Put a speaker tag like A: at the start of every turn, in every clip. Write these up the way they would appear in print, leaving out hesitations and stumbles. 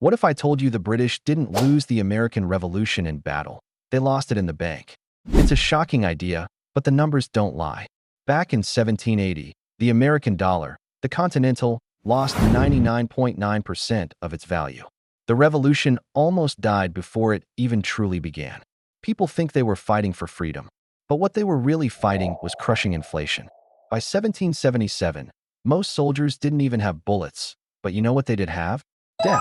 A: What if I told you the British didn't lose the American Revolution in battle? They lost it in the bank. It's a shocking idea, but the numbers don't lie. Back in 1780, the American dollar, the Continental, lost 99.9% of its value. The revolution almost died before it even truly began. People think they were fighting for freedom, but what they were really fighting was crushing inflation. By 1777, most soldiers didn't even have bullets, but you know what they did have? Debt.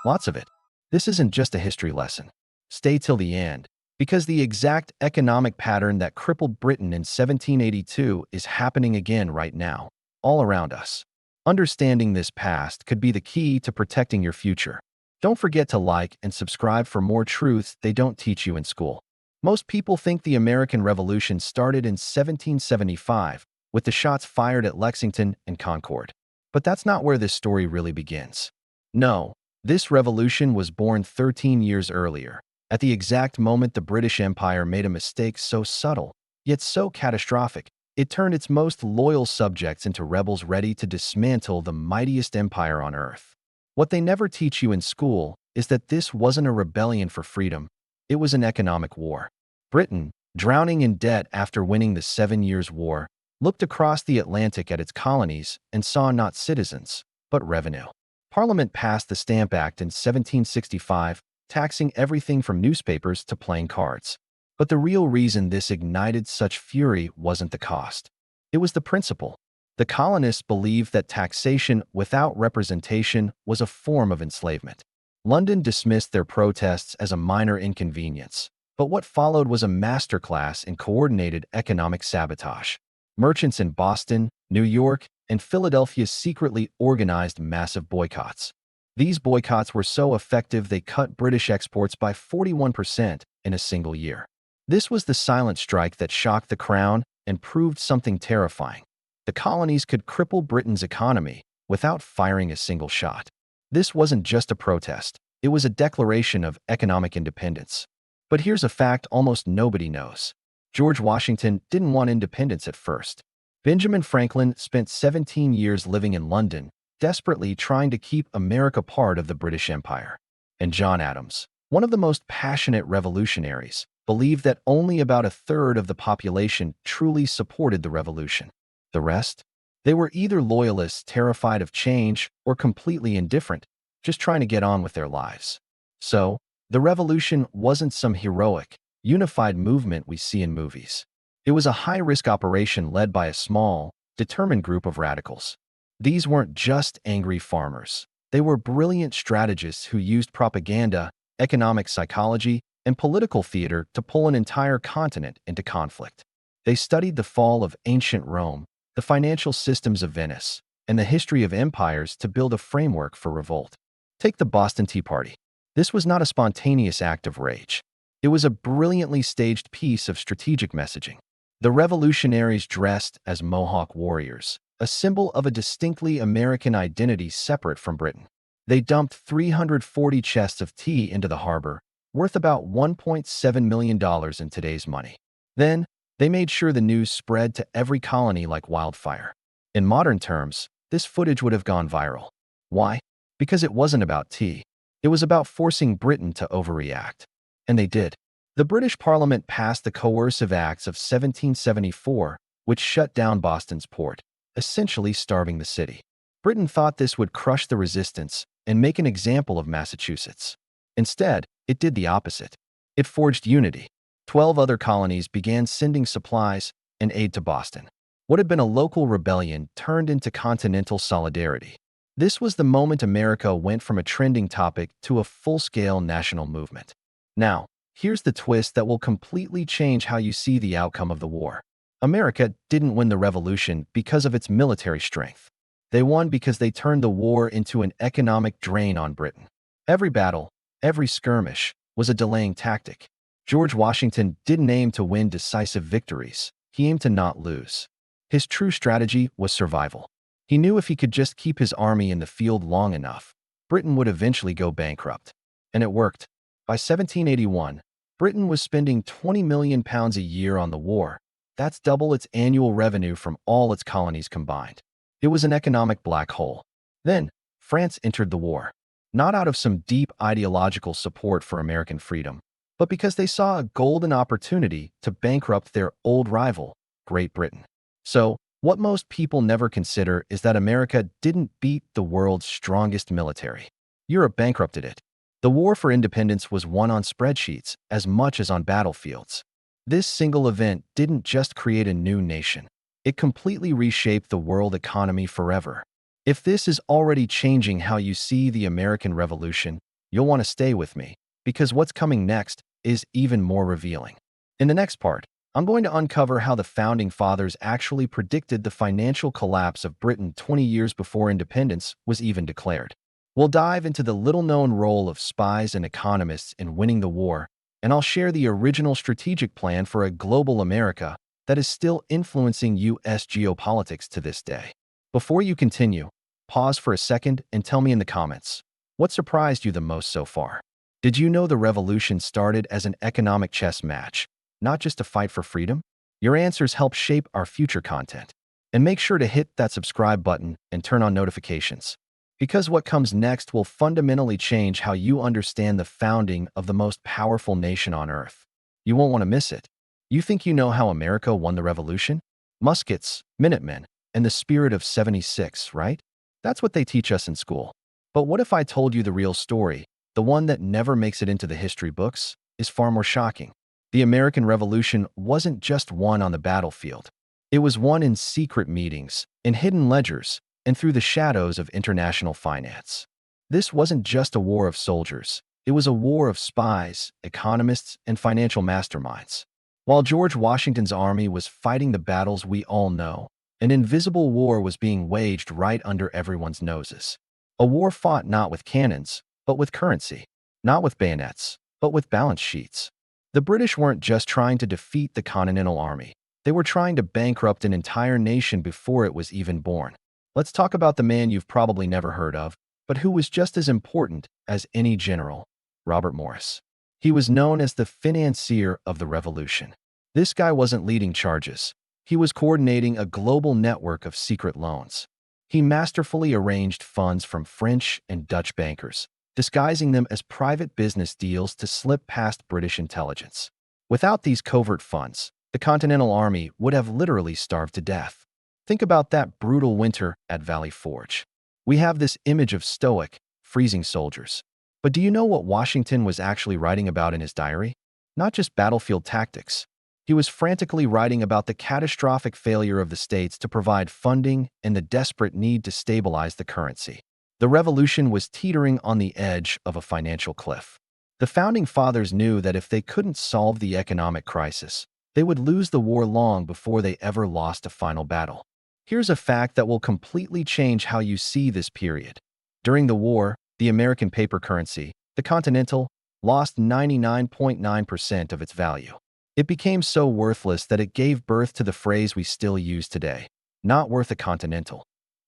A: Lots of it. This isn't just a history lesson. Stay till the end, because the exact economic pattern that crippled Britain in 1782 is happening again right now, all around us. Understanding this past could be the key to protecting your future. Don't forget to like and subscribe for more truths they don't teach you in school. Most people think the American Revolution started in 1775 with the shots fired at Lexington and Concord. But that's not where this story really begins. No, this revolution was born 13 years earlier, at the exact moment the British Empire made a mistake so subtle, yet so catastrophic, it turned its most loyal subjects into rebels ready to dismantle the mightiest empire on earth. What they never teach you in school is that this wasn't a rebellion for freedom, it was an economic war. Britain, drowning in debt after winning the 7 Years' War, looked across the Atlantic at its colonies and saw not citizens, but revenue. Parliament passed the Stamp Act in 1765, taxing everything from newspapers to playing cards. But the real reason this ignited such fury wasn't the cost. It was the principle. The colonists believed that taxation without representation was a form of enslavement. London dismissed their protests as a minor inconvenience, but what followed was a masterclass in coordinated economic sabotage. Merchants in Boston, New York, and Philadelphia secretly organized massive boycotts. These boycotts were so effective they cut British exports by 41% in a single year. This was the silent strike that shocked the crown and proved something terrifying. The colonies could cripple Britain's economy without firing a single shot. This wasn't just a protest, it was a declaration of economic independence. But here's a fact almost nobody knows. George Washington didn't want independence at first. Benjamin Franklin spent 17 years living in London, desperately trying to keep America part of the British Empire. And John Adams, one of the most passionate revolutionaries, believed that only about a third of the population truly supported the revolution. The rest? They were either loyalists terrified of change or completely indifferent, just trying to get on with their lives. So, the revolution wasn't some heroic, unified movement we see in movies. It was a high-risk operation led by a small, determined group of radicals. These weren't just angry farmers. They were brilliant strategists who used propaganda, economic psychology, and political theater to pull an entire continent into conflict. They studied the fall of ancient Rome, the financial systems of Venice, and the history of empires to build a framework for revolt. Take the Boston Tea Party. This was not a spontaneous act of rage. It was a brilliantly staged piece of strategic messaging. The revolutionaries dressed as Mohawk warriors, a symbol of a distinctly American identity separate from Britain. They dumped 340 chests of tea into the harbor, worth about $1.7 million in today's money. Then, they made sure the news spread to every colony like wildfire. In modern terms, this footage would have gone viral. Why? Because it wasn't about tea. It was about forcing Britain to overreact. And they did. The British Parliament passed the Coercive Acts of 1774, which shut down Boston's port, essentially starving the city. Britain thought this would crush the resistance and make an example of Massachusetts. Instead, it did the opposite. It forged unity. 12 other colonies began sending supplies and aid to Boston. What had been a local rebellion turned into continental solidarity. This was the moment America went from a trending topic to a full-scale national movement. Now, here's the twist that will completely change how you see the outcome of the war. America didn't win the revolution because of its military strength. They won because they turned the war into an economic drain on Britain. Every battle, every skirmish, was a delaying tactic. George Washington didn't aim to win decisive victories. He aimed to not lose. His true strategy was survival. He knew if he could just keep his army in the field long enough, Britain would eventually go bankrupt. And it worked. By 1781, Britain was spending £20 million a year on the war. That's double its annual revenue from all its colonies combined. It was an economic black hole. Then, France entered the war. not out of some deep ideological support for American freedom, but because they saw a golden opportunity to bankrupt their old rival, Great Britain. So, what most people never consider is that America didn't beat the world's strongest military. Europe bankrupted it. The war for independence was won on spreadsheets as much as on battlefields. This single event didn't just create a new nation. It completely reshaped the world economy forever. If this is already changing how you see the American Revolution, you'll want to stay with me, because what's coming next is even more revealing. In the next part, I'm going to uncover how the Founding Fathers actually predicted the financial collapse of Britain 20 years before independence was even declared. We'll dive into the little-known role of spies and economists in winning the war, and I'll share the original strategic plan for a global America that is still influencing U.S. geopolitics to this day. Before you continue, pause for a second and tell me in the comments, what surprised you the most so far? Did you know the revolution started as an economic chess match, not just a fight for freedom? Your answers help shape our future content. And make sure to hit that subscribe button and turn on notifications, because what comes next will fundamentally change how you understand the founding of the most powerful nation on Earth. You won't want to miss it. You think you know how America won the revolution? Muskets, Minutemen, and the spirit of '76, right? That's what they teach us in school. But what if I told you the real story, the one that never makes it into the history books, is far more shocking? The American Revolution wasn't just won on the battlefield. It was won in secret meetings, in hidden ledgers, and through the shadows of international finance. This wasn't just a war of soldiers. It was a war of spies, economists, and financial masterminds. While George Washington's army was fighting the battles we all know, an invisible war was being waged right under everyone's noses. A war fought not with cannons, but with currency. Not with bayonets, but with balance sheets. The British weren't just trying to defeat the Continental Army. They were trying to bankrupt an entire nation before it was even born. Let's talk about the man you've probably never heard of, but who was just as important as any general, Robert Morris. He was known as the financier of the revolution. This guy wasn't leading charges. He was coordinating a global network of secret loans. He masterfully arranged funds from French and Dutch bankers, disguising them as private business deals to slip past British intelligence. Without these covert funds, the Continental Army would have literally starved to death. Think about that brutal winter at Valley Forge. We have this image of stoic, freezing soldiers. But do you know what Washington was actually writing about in his diary? Not just battlefield tactics. He was frantically writing about the catastrophic failure of the states to provide funding and the desperate need to stabilize the currency. The revolution was teetering on the edge of a financial cliff. The Founding Fathers knew that if they couldn't solve the economic crisis, they would lose the war long before they ever lost a final battle. Here's a fact that will completely change how you see this period. During the war, the American paper currency, the Continental, lost 99.9% of its value. It became so worthless that it gave birth to the phrase we still use today, not worth a Continental.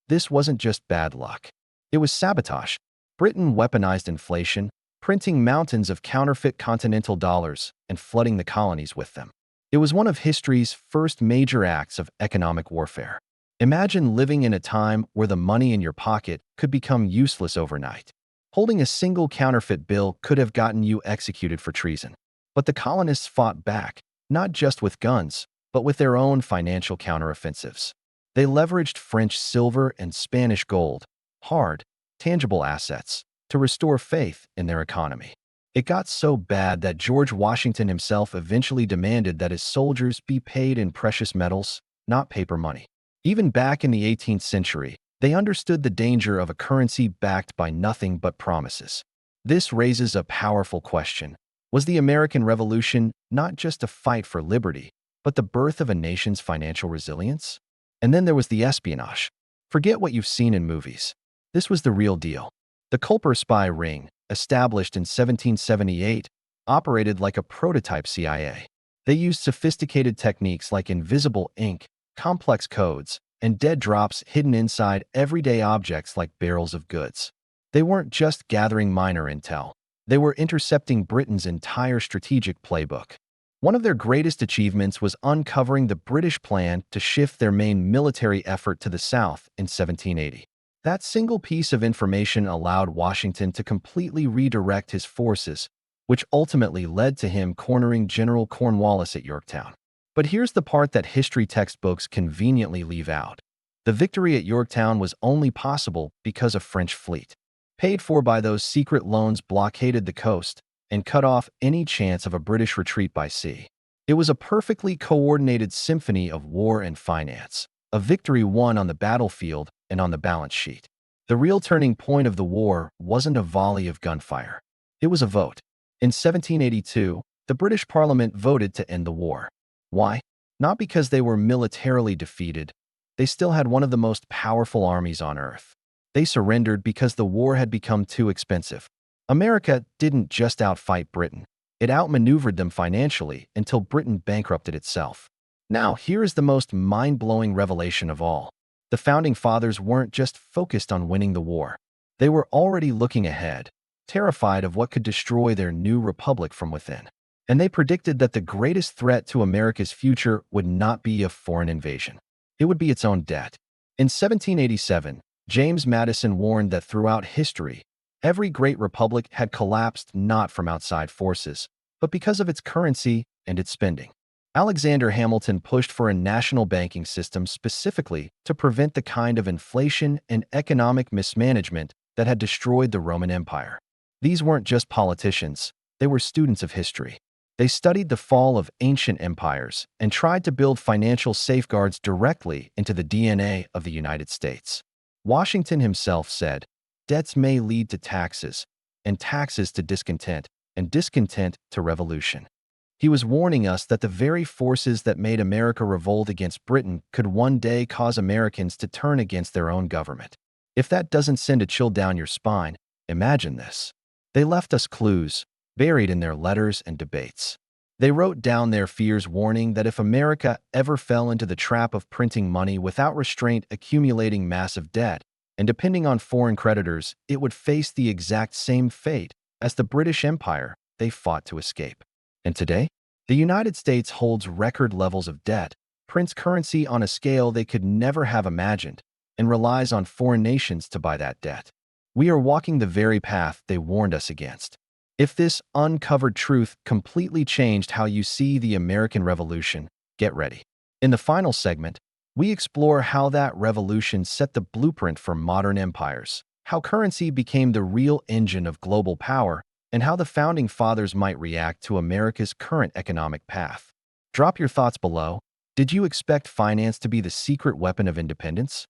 A: This wasn't just bad luck. It was sabotage. Britain weaponized inflation, printing mountains of counterfeit Continental dollars and flooding the colonies with them. It was one of history's first major acts of economic warfare. Imagine living in a time where the money in your pocket could become useless overnight. Holding a single counterfeit bill could have gotten you executed for treason. But the colonists fought back, not just with guns, but with their own financial counteroffensives. They leveraged French silver and Spanish gold, hard, tangible assets, to restore faith in their economy. It got so bad that George Washington himself eventually demanded that his soldiers be paid in precious metals, not paper money. Even back in the 18th century, they understood the danger of a currency backed by nothing but promises. This raises a powerful question. Was the American Revolution not just a fight for liberty, but the birth of a nation's financial resilience? And then there was the espionage. Forget what you've seen in movies. This was the real deal. The Culper spy ring, established in 1778, operated like a prototype CIA. They used sophisticated techniques like invisible ink, complex codes, and dead drops hidden inside everyday objects like barrels of goods. They weren't just gathering minor intel. They were intercepting Britain's entire strategic playbook. One of their greatest achievements was uncovering the British plan to shift their main military effort to the south in 1780. That single piece of information allowed Washington to completely redirect his forces, which ultimately led to him cornering General Cornwallis at Yorktown. But here's the part that history textbooks conveniently leave out. The victory at Yorktown was only possible because a French fleet, paid for by those secret loans, blockaded the coast and cut off any chance of a British retreat by sea. It was a perfectly coordinated symphony of war and finance, a victory won on the battlefield and on the balance sheet. The real turning point of the war wasn't a volley of gunfire. It was a vote. In 1782, the British Parliament voted to end the war. Why? Not because they were militarily defeated. They still had one of the most powerful armies on Earth. They surrendered because the war had become too expensive. America didn't just outfight Britain. It outmaneuvered them financially until Britain bankrupted itself. Now, here is the most mind-blowing revelation of all. The Founding Fathers weren't just focused on winning the war. They were already looking ahead, terrified of what could destroy their new republic from within. And they predicted that the greatest threat to America's future would not be a foreign invasion. It would be its own debt. In 1787, James Madison warned that throughout history, every great republic had collapsed not from outside forces, but because of its currency and its spending. Alexander Hamilton pushed for a national banking system specifically to prevent the kind of inflation and economic mismanagement that had destroyed the Roman Empire. These weren't just politicians, they were students of history. They studied the fall of ancient empires and tried to build financial safeguards directly into the DNA of the United States. Washington himself said, "Debts may lead to taxes, and taxes to discontent, and discontent to revolution." He was warning us that the very forces that made America revolt against Britain could one day cause Americans to turn against their own government. If that doesn't send a chill down your spine, imagine this. They left us clues, buried in their letters and debates. They wrote down their fears, warning that if America ever fell into the trap of printing money without restraint, accumulating massive debt, and depending on foreign creditors, it would face the exact same fate as the British Empire they fought to escape. And today, the United States holds record levels of debt, prints currency on a scale they could never have imagined, and relies on foreign nations to buy that debt. We are walking the very path they warned us against. If this uncovered truth completely changed how you see the American Revolution, get ready. In the final segment, we explore how that revolution set the blueprint for modern empires, how currency became the real engine of global power, and how the Founding Fathers might react to America's current economic path. Drop your thoughts below. Did you expect finance to be the secret weapon of independence?